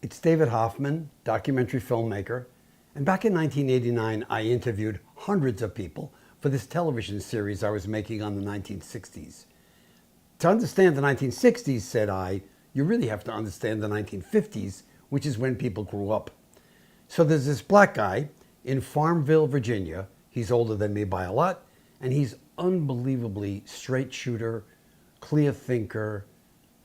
It's David Hoffman, documentary filmmaker, and back in 1989 I interviewed hundreds of people for this television series I was making on the 1960s. To understand the 1960s, said I, you really have to understand the 1950s, which is when people grew up. So there's this black guy in Farmville, Virginia. He's older than me by a lot, and he's unbelievably straight shooter, clear thinker,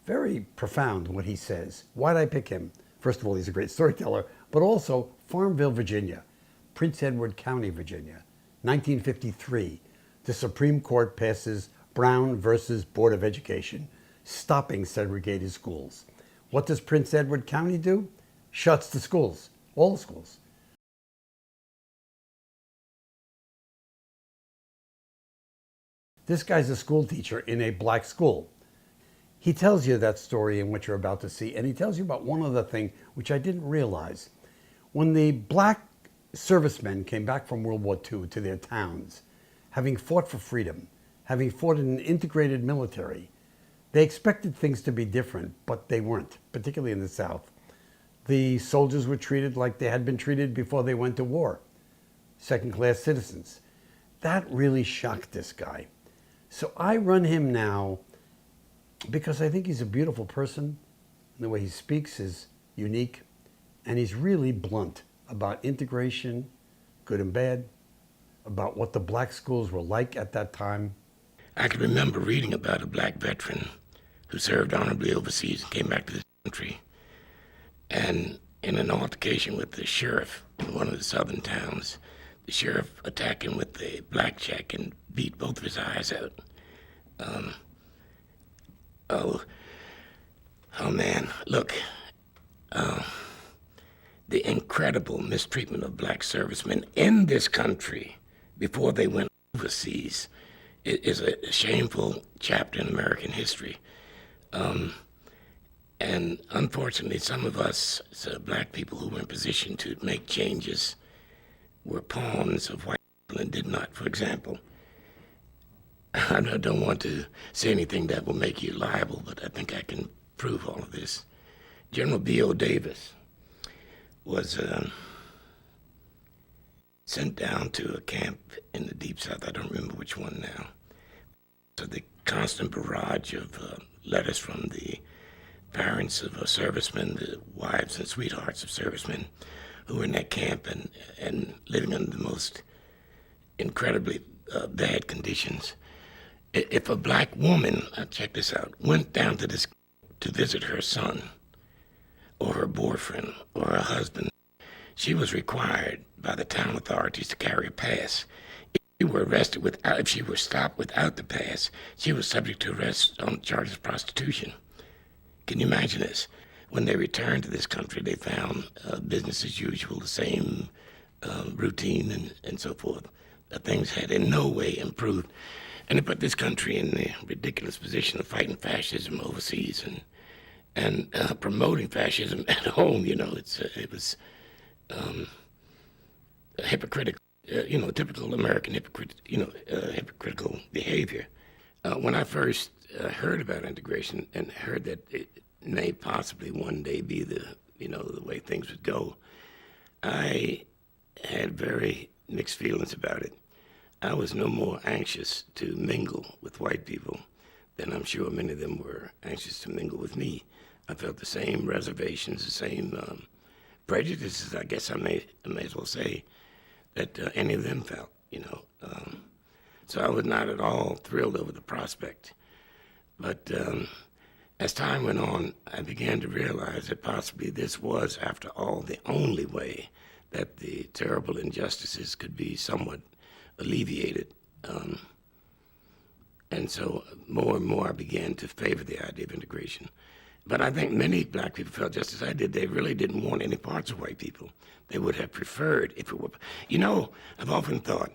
very profound in what he says. Why'd I pick him? First of all, he's a great storyteller, but also Farmville, Virginia, Prince Edward County, Virginia, 1953. The Supreme Court passes Brown versus Board of Education, stopping segregated schools. What does Prince Edward County do? Shuts the schools, all the schools. This guy's a school teacher in a black school. He tells you that story in what you're about to see, and he tells you about one other thing which I didn't realize. When the black servicemen came back from World War II to their towns, having fought for freedom, having fought in an integrated military, they expected things to be different, but they weren't, particularly in the South. The soldiers were treated like they had been treated before they went to war, second-class citizens. That really shocked this guy. So I run him now because I think he's a beautiful person, and the way he speaks is unique, and he's really blunt about integration, good and bad, about what the black schools were like at that time. I can remember reading about a black veteran who served honorably overseas and came back to this country, and in an altercation with the sheriff in one of the southern towns, the sheriff attacked him with a blackjack and beat both of his eyes out. Oh man, look, the incredible mistreatment of black servicemen in this country before they went overseas is a shameful chapter in American history. And unfortunately, some of us, black people who were in position to make changes, were pawns of white people and did not. For example, I don't want to say anything that will make you liable, but I think I can prove all of this. General B.O. Davis was sent down to a camp in the Deep South. I don't remember which one now. So the constant barrage of letters from the parents of servicemen, the wives and sweethearts of servicemen who were in that camp and living under the most incredibly bad conditions. If a black woman, check this out, went down to this to visit her son or her boyfriend or her husband, she was required by the town authorities to carry a pass. If she were stopped without the pass, she was subject to arrest on charges of prostitution. Can you imagine this? When they returned to this country, they found business as usual, the same routine and so forth. Things had in no way improved. And it put this country in the ridiculous position of fighting fascism overseas and promoting fascism at home. You know, it was hypocritical, typical American hypocritical behavior. When I first heard about integration and heard that it may possibly one day be the way things would go, I had very mixed feelings about it. I was no more anxious to mingle with white people than I'm sure many of them were anxious to mingle with me. I felt the same reservations, the same prejudices, I guess I may as well say, that any of them felt, So I was not at all thrilled over the prospect. But as time went on, I began to realize that possibly this was, after all, the only way that the terrible injustices could be somewhat alleviated. And so more and more I began to favor the idea of integration. But I think many black people felt just as I did. They really didn't want any parts of white people. They would have preferred if it were. I've often thought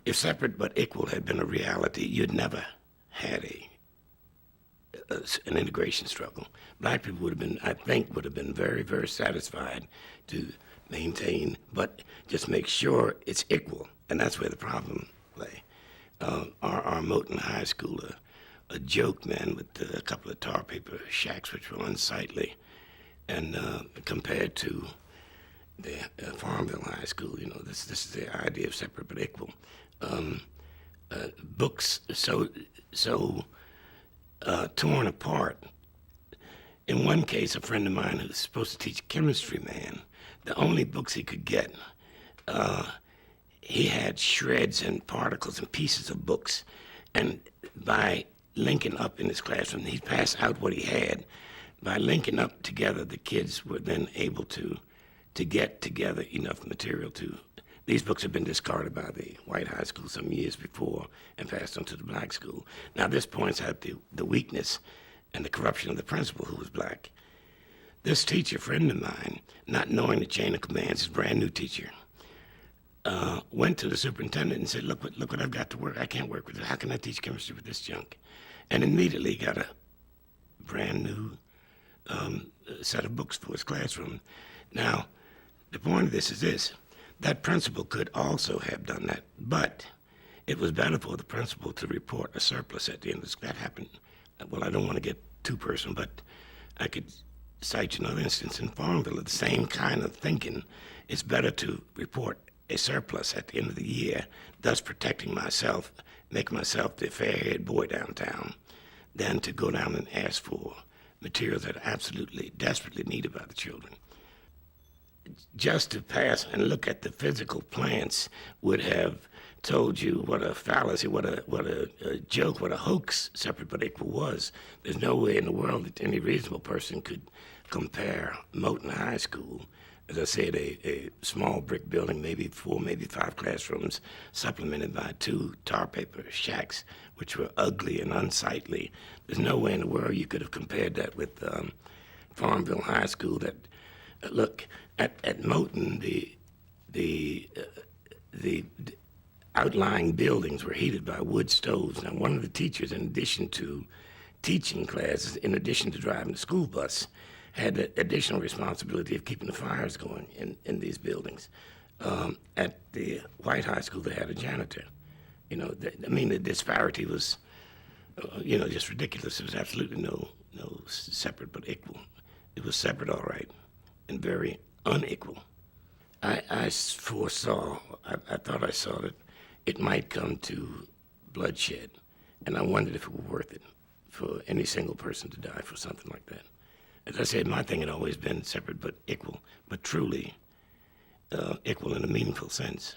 if separate but equal had been a reality, you'd never had an integration struggle. Black people would have been very, very satisfied to maintain, but just make sure it's equal. And that's where the problem lay. Our Moton High School, a joke, man, with a couple of tar paper shacks, which were unsightly. And compared to the Farmville High School, this is the idea of separate but equal. Books so torn apart. In one case, a friend of mine who was supposed to teach chemistry, the only books he could get, he had shreds and particles and pieces of books. And by linking up in his classroom, he'd pass out what he had. By linking up together, the kids were then able to get together enough material to. These books had been discarded by the white high school some years before and passed on to the black school. Now this points out the weakness and the corruption of the principal, who was black. This teacher, friend of mine, not knowing the chain of commands, his brand new teacher, went to the superintendent and said, look what I've got to work. I can't work with it. How can I teach chemistry with this junk? And immediately got a brand new set of books for his classroom. Now, the point of this is this. That principal could also have done that, but it was better for the principal to report a surplus at the end of this. That happened. Well, I don't want to get too personal, but I could cite you another instance in Farmville of the same kind of thinking. It's better to report a surplus at the end of the year, thus protecting myself, making myself the fair-haired boy downtown, than to go down and ask for materials that are absolutely, desperately needed by the children. Just to pass and look at the physical plants would have told you what a fallacy, what a joke, what a hoax separate but equal was. There's no way in the world that any reasonable person could compare Moton High School, as I said, a small brick building, maybe 4, maybe 5 classrooms, supplemented by 2 tar paper shacks, which were ugly and unsightly. There's no way in the world you could have compared that with Farmville High School. That look at Moton, the outlying buildings were heated by wood stoves. Now, one of the teachers, in addition to teaching classes, in addition to driving the school bus, had the additional responsibility of keeping the fires going in these buildings. At the white high school, they had a janitor. The disparity was, just ridiculous. There was absolutely no separate but equal. It was separate, all right, and very unequal. I foresaw, I thought I saw that it might come to bloodshed, and I wondered if it were worth it for any single person to die for something like that. As I said, my thing had always been separate but equal, but truly equal in a meaningful sense.